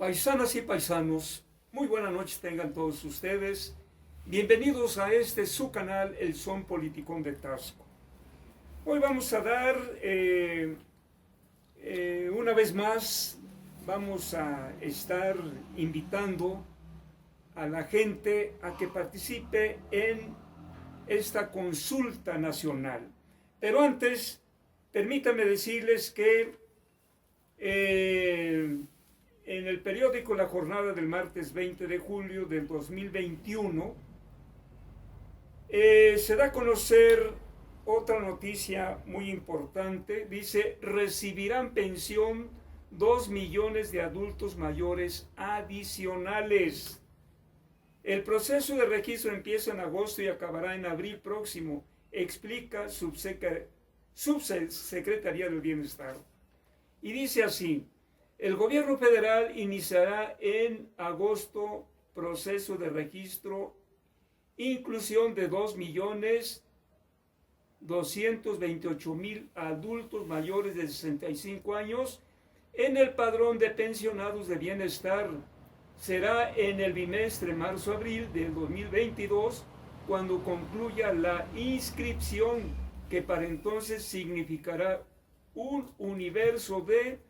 Paisanas y paisanos, muy buenas noches tengan todos ustedes. Bienvenidos a su canal, El Son Politicón de Tasco. Hoy vamos a dar, una vez más, vamos a estar invitando a la gente a que participe en esta consulta nacional. Pero antes, permítanme decirles que en el periódico La Jornada del martes 20 de julio del 2021 se da a conocer otra noticia muy importante. Dice: recibirán pensión 2 millones de adultos mayores adicionales. El proceso de registro empieza en agosto y acabará en abril próximo, explica Subsecretaría del Bienestar. Y dice así: el gobierno federal iniciará en agosto proceso de registro, inclusión de 2.228.000 adultos mayores de 65 años en el padrón de pensionados de bienestar. Será en el bimestre marzo-abril del 2022 cuando concluya la inscripción, que para entonces significará un universo de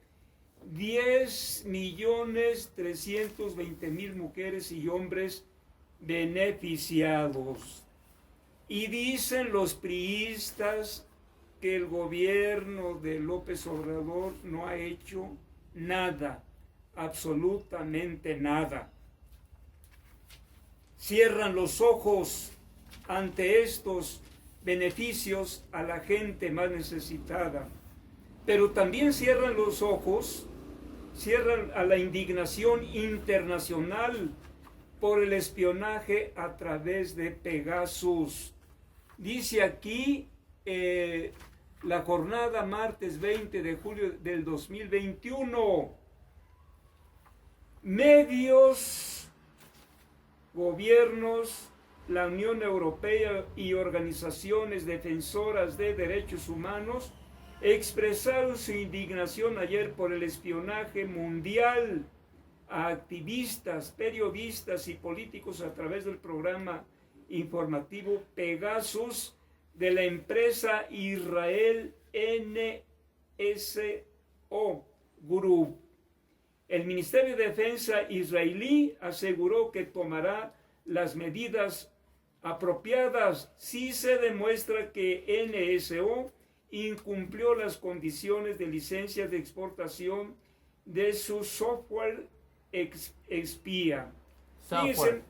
10.320.000 mujeres y hombres beneficiados. Y dicen los priistas que el gobierno de López Obrador no ha hecho nada, absolutamente nada. Cierran los ojos ante estos beneficios a la gente más necesitada, pero también cierran los ojos, cierran a la indignación internacional por el espionaje a través de Pegasus. Dice aquí La Jornada, martes 20 de julio del 2021, medios, gobiernos, la Unión Europea y organizaciones defensoras de derechos humanos expresaron su indignación ayer por el espionaje mundial a activistas, periodistas y políticos a través del programa informativo Pegasus de la empresa Israel NSO Group. El Ministerio de Defensa israelí aseguró que tomará las medidas apropiadas si se demuestra que NSO incumplió las condiciones de licencias de exportación de su software espía. Software.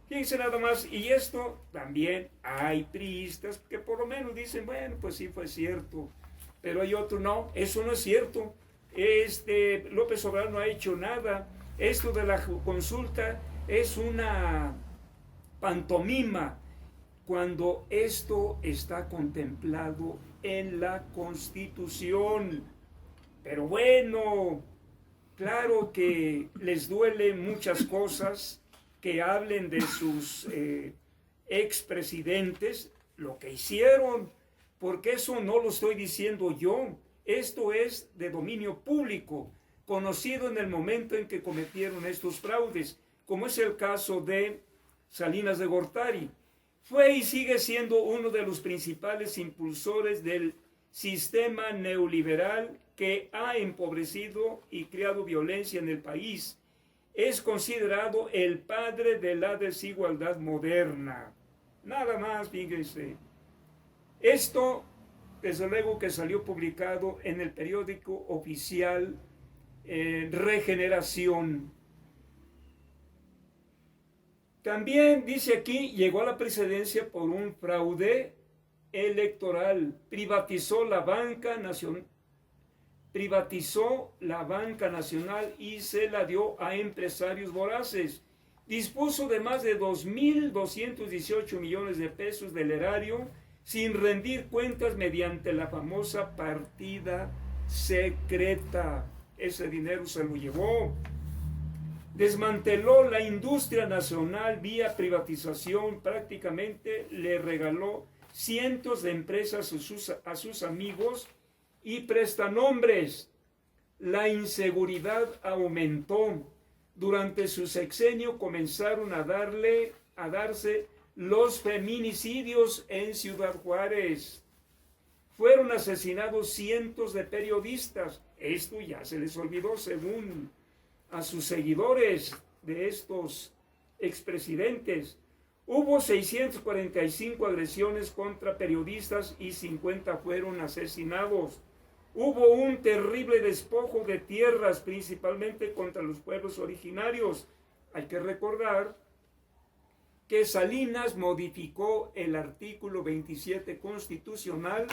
Fíjense nada más, y esto también hay priistas que por lo menos dicen, bueno, pues sí fue cierto, pero hay otro, no, eso no es cierto. López Obrador no ha hecho nada. Esto de la consulta es una pantomima, cuando esto está contemplado en la Constitución. Pero bueno, claro que les duelen muchas cosas que hablen de sus expresidentes, lo que hicieron, porque eso no lo estoy diciendo yo, esto es de dominio público, conocido en el momento en que cometieron estos fraudes, como es el caso de Salinas de Gortari. Fue y sigue siendo uno de los principales impulsores del sistema neoliberal que ha empobrecido y creado violencia en el país. Es considerado el padre de la desigualdad moderna. Nada más, fíjense. Esto, desde luego, que salió publicado en el periódico oficial Regeneración. También dice aquí, llegó a la presidencia por un fraude electoral, privatizó la banca nacional y se la dio a empresarios voraces. Dispuso de más de 2.218 millones de pesos del erario sin rendir cuentas mediante la famosa partida secreta. Ese dinero se lo llevó. Desmanteló la industria nacional vía privatización, prácticamente le regaló cientos de empresas a sus amigos y prestanombres. La inseguridad aumentó. Durante su sexenio comenzaron a darse los feminicidios en Ciudad Juárez. Fueron asesinados cientos de periodistas. Esto ya se les olvidó, según a sus seguidores de estos expresidentes. Hubo 645 agresiones contra periodistas y 50 fueron asesinados. Hubo un terrible despojo de tierras, principalmente contra los pueblos originarios. Hay que recordar que Salinas modificó el artículo 27 constitucional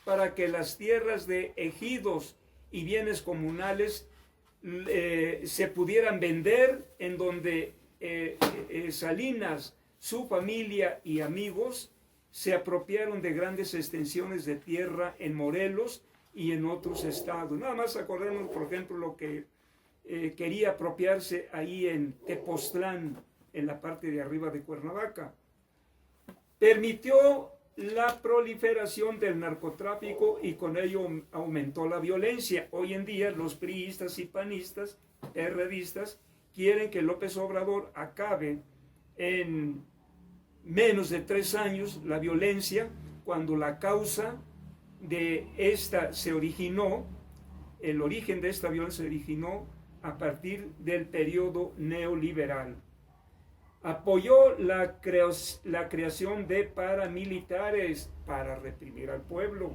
para que las tierras de ejidos y bienes comunales se pudieran vender, en donde Salinas, su familia y amigos se apropiaron de grandes extensiones de tierra en Morelos y en otros estados. Nada más acordemos, por ejemplo, lo que quería apropiarse ahí en Tepoztlán, en la parte de arriba de Cuernavaca. Permitió la proliferación del narcotráfico y con ello aumentó la violencia. Hoy en día los priistas y panistas, perredistas, quieren que López Obrador acabe en menos de 3 años la violencia, cuando la causa de esta se originó, el origen de esta violencia se originó a partir del periodo neoliberal. Apoyó la creación de paramilitares para reprimir al pueblo.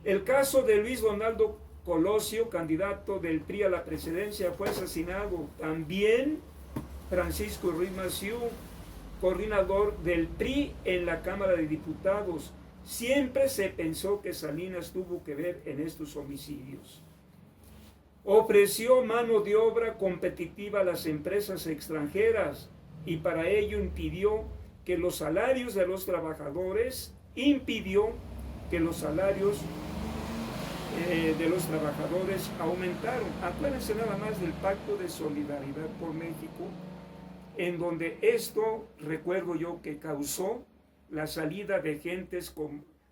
El caso de Luis Donaldo Colosio, candidato del PRI a la presidencia, fue asesinado. También Francisco Ruiz Massieu, coordinador del PRI en la Cámara de Diputados. Siempre se pensó que Salinas tuvo que ver en estos homicidios. Ofreció mano de obra competitiva a las empresas extranjeras y para ello impidió que los salarios de los trabajadores aumentaron. Acuérdense nada más del Pacto de Solidaridad por México, en donde esto, recuerdo yo, que causó la salida de gentes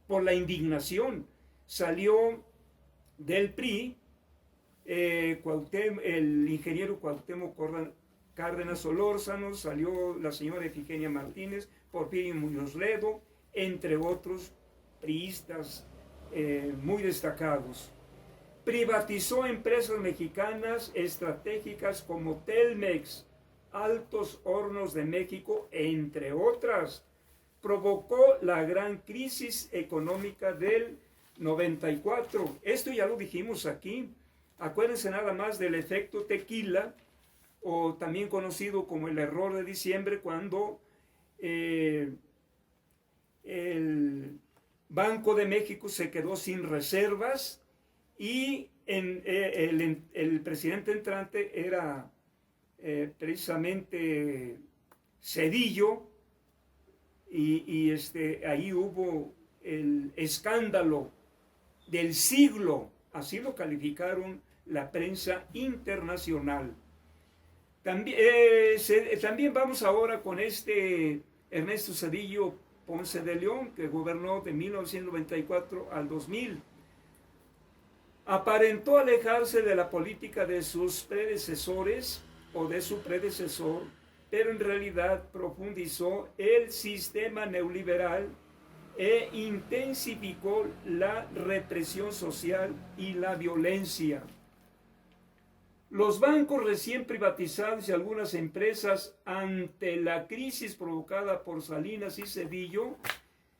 por la indignación. Salió del PRI el ingeniero Cuauhtémoc Cárdenas Solórzano, salió la señora Efigenia Martínez, Porfirio Muñoz Ledo, entre otros priistas muy destacados. Privatizó empresas mexicanas estratégicas como Telmex, Altos Hornos de México, entre otras. Provocó la gran crisis económica del 94. Esto ya lo dijimos aquí. Acuérdense nada más del efecto tequila, o también conocido como el error de diciembre, cuando el Banco de México se quedó sin reservas y el presidente entrante era precisamente Zedillo, y ahí hubo el escándalo del siglo, así lo calificaron la prensa internacional. También vamos ahora con Ernesto Zedillo Ponce de León, que gobernó de 1994 al 2000. Aparentó alejarse de la política de sus predecesores o de su predecesor, pero en realidad profundizó el sistema neoliberal e intensificó la represión social y la violencia. Los bancos recién privatizados y algunas empresas, ante la crisis provocada por Salinas y Zedillo,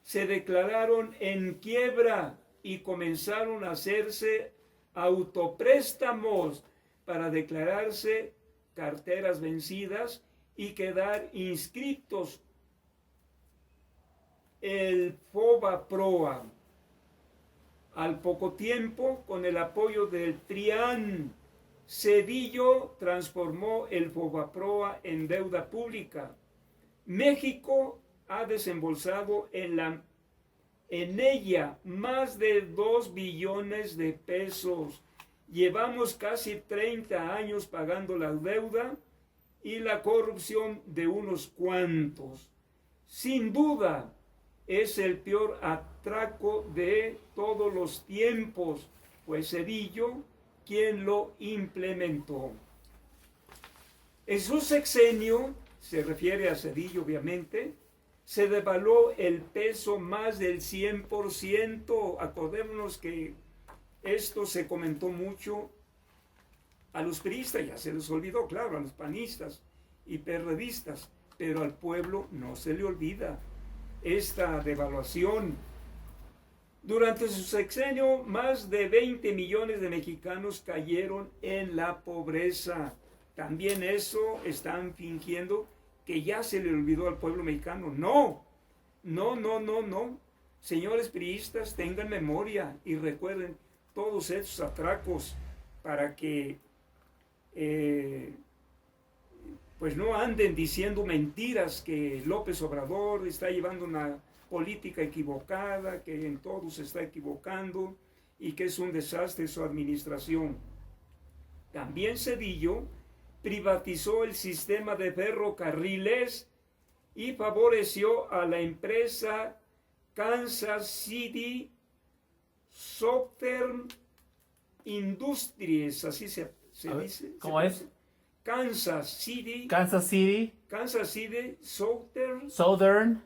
se declararon en quiebra y comenzaron a hacerse autopréstamos para declararse carteras vencidas y quedar inscritos el FOBAPROA. Al poco tiempo, con el apoyo del TRIAN, Zedillo transformó el FOBAPROA en deuda pública. México ha desembolsado en ella más de 2 billones de pesos. Llevamos casi 30 años pagando la deuda y la corrupción de unos cuantos. Sin duda, es el peor atraco de todos los tiempos, pues Zedillo quien lo implementó. En su sexenio, se refiere a Zedillo obviamente, se devaluó el peso más del 100%. Acordémonos que esto se comentó mucho a los priistas, ya se les olvidó, claro, a los panistas y perredistas, pero al pueblo no se le olvida esta devaluación. Durante su sexenio, más de 20 millones de mexicanos cayeron en la pobreza. También eso están fingiendo que ya se le olvidó al pueblo mexicano. No. Señores priistas, tengan memoria y recuerden todos estos atracos para que pues no anden diciendo mentiras que López Obrador está llevando una política equivocada, que en todo se está equivocando y que es un desastre su administración. También Zedillo privatizó el sistema de ferrocarriles y favoreció a la empresa Kansas City Southern Industries, así se dice. ¿Cómo es? Kansas City Southern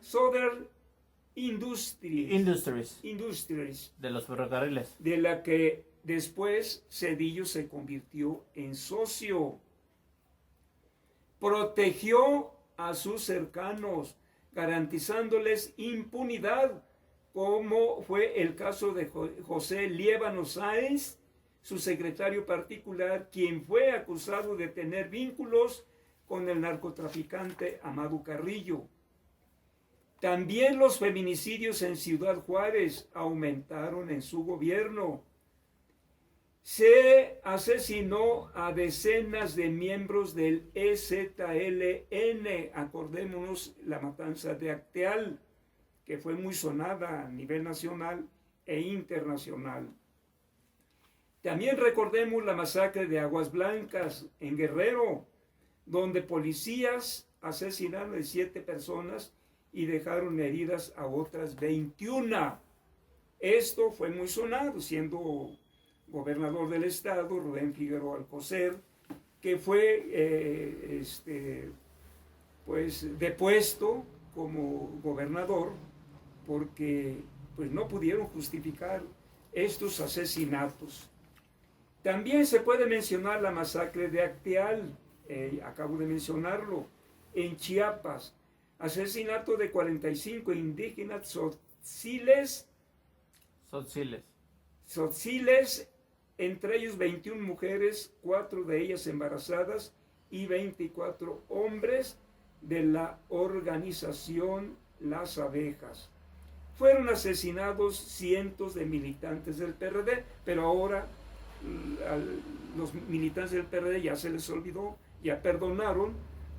Industries de los ferrocarriles, de la que después Zedillo se convirtió en socio. Protegió a sus cercanos, garantizándoles impunidad, como fue el caso de José Liévano Sáenz, su secretario particular, quien fue acusado de tener vínculos con el narcotraficante Amado Carrillo. También los feminicidios en Ciudad Juárez aumentaron en su gobierno. Se asesinó a decenas de miembros del EZLN. Acordémonos la matanza de Acteal, que fue muy sonada a nivel nacional e internacional. También recordemos la masacre de Aguas Blancas en Guerrero, donde policías asesinaron a 7 personas y dejaron heridas a otras 21. Esto fue muy sonado, siendo gobernador del estado Rubén Figueroa Alcocer, que fue pues depuesto como gobernador porque pues no pudieron justificar estos asesinatos. También se puede mencionar la masacre de Acteal, acabo de mencionarlo, en Chiapas, asesinato de 45 indígenas tzotziles, entre ellos 21 mujeres, 4 de ellas embarazadas y 24 hombres de la organización Las Abejas. Fueron asesinados cientos de militantes del PRD, pero ahora los militantes del PRD ya se les olvidó, ya perdonaron,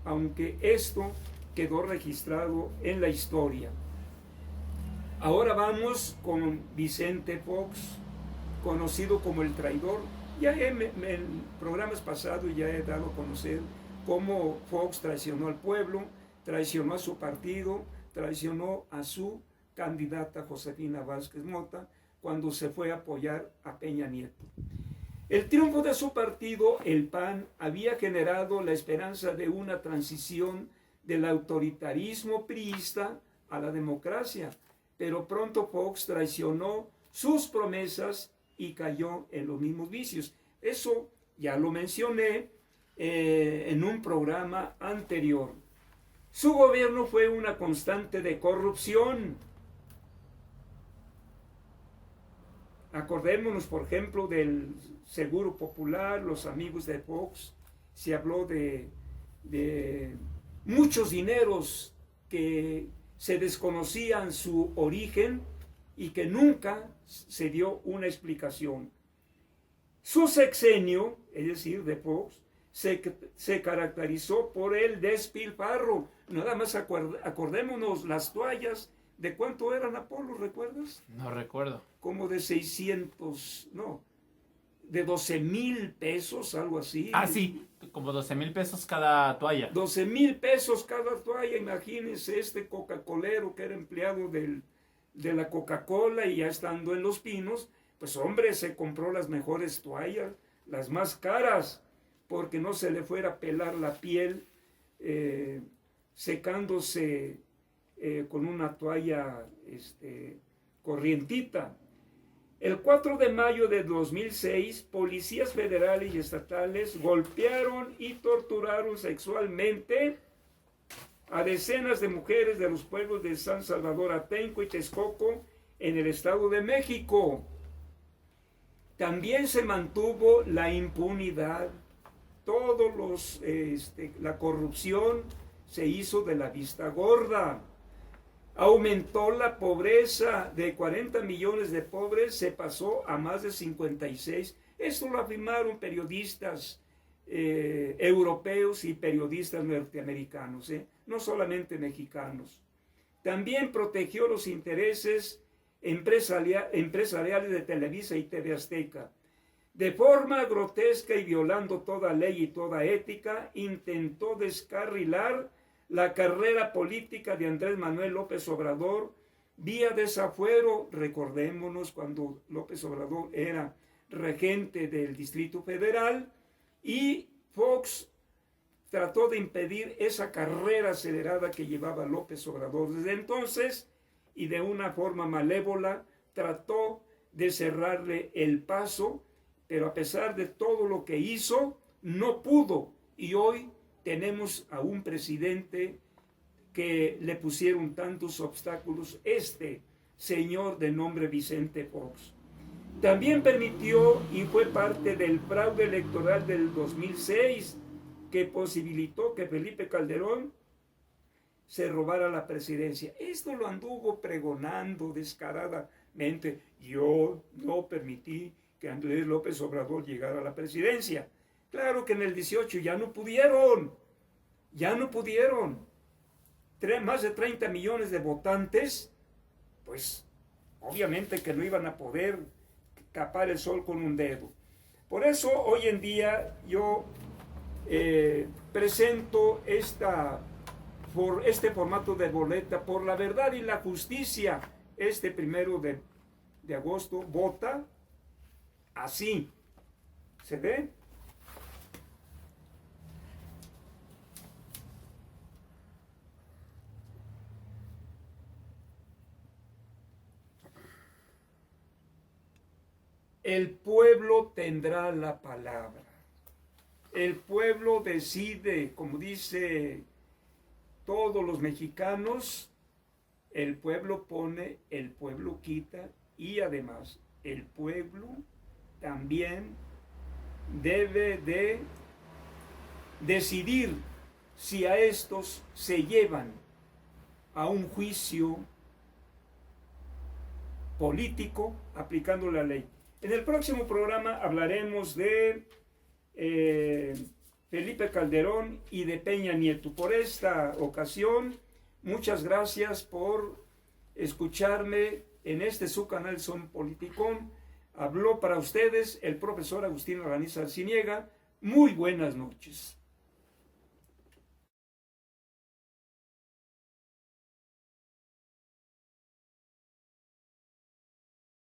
aunque esto quedó registrado en la historia. Ahora vamos con Vicente Fox, conocido como el traidor. Ya en programas pasados ya he dado a conocer cómo Fox traicionó al pueblo, traicionó a su partido, traicionó a su candidata Josefina Vázquez Mota cuando se fue a apoyar a Peña Nieto. El triunfo de su partido, el PAN, había generado la esperanza de una transición del autoritarismo priista a la democracia, pero pronto Fox traicionó sus promesas y cayó en los mismos vicios. Eso ya lo mencioné en un programa anterior. Su gobierno fue una constante de corrupción. Acordémonos, por ejemplo, del Seguro Popular, los amigos de Fox. Se habló de muchos dineros que se desconocían su origen y que nunca se dio una explicación. Su sexenio, es decir, de Fox, se caracterizó por el despilfarro. Nada más acordémonos las toallas. ¿De cuánto eran, Apolo, recuerdas? No recuerdo. Como de 12,000 pesos, algo así. Ah, sí, como 12,000 pesos cada toalla. 12,000 pesos cada toalla. Imagínense este coca-colero que era empleado de la Coca-Cola y ya estando en Los Pinos, pues hombre, se compró las mejores toallas, las más caras, porque no se le fuera a pelar la piel secándose con una toalla corrientita. El 4 de mayo de 2006, policías federales y estatales golpearon y torturaron sexualmente a decenas de mujeres de los pueblos de San Salvador Atenco y Texcoco en el Estado de México. También se mantuvo la impunidad. La corrupción se hizo de la vista gorda. Aumentó la pobreza, de 40 millones de pobres se pasó a más de 56. Esto lo afirmaron periodistas europeos y periodistas norteamericanos, no solamente mexicanos. También protegió los intereses empresariales de Televisa y TV Azteca. De forma grotesca y violando toda ley y toda ética, intentó descarrilar la carrera política de Andrés Manuel López Obrador vía desafuero. Recordémonos cuando López Obrador era regente del Distrito Federal y Fox trató de impedir esa carrera acelerada que llevaba López Obrador desde entonces, y de una forma malévola trató de cerrarle el paso, pero a pesar de todo lo que hizo, no pudo, y hoy tenemos a un presidente que le pusieron tantos obstáculos, este señor de nombre Vicente Fox. También permitió y fue parte del fraude electoral del 2006 que posibilitó que Felipe Calderón se robara la presidencia. Esto lo anduvo pregonando descaradamente. Yo no permití que Andrés López Obrador llegara a la presidencia. Claro que en el 18 ya no pudieron. Más de 30 millones de votantes, pues obviamente que no iban a poder tapar el sol con un dedo. Por eso hoy en día yo presento este formato de boleta por la verdad y la justicia. Este 1 de agosto vota así. ¿Se ve? El pueblo tendrá la palabra. El pueblo decide, como dice todos los mexicanos, el pueblo pone, el pueblo quita, y además el pueblo también debe de decidir si a estos se llevan a un juicio político aplicando la ley. En el próximo programa hablaremos de Felipe Calderón y de Peña Nieto. Por esta ocasión, muchas gracias por escucharme en su canal Son Politicón. Habló para ustedes el profesor Agustín Araniz Arciniega. Muy buenas noches.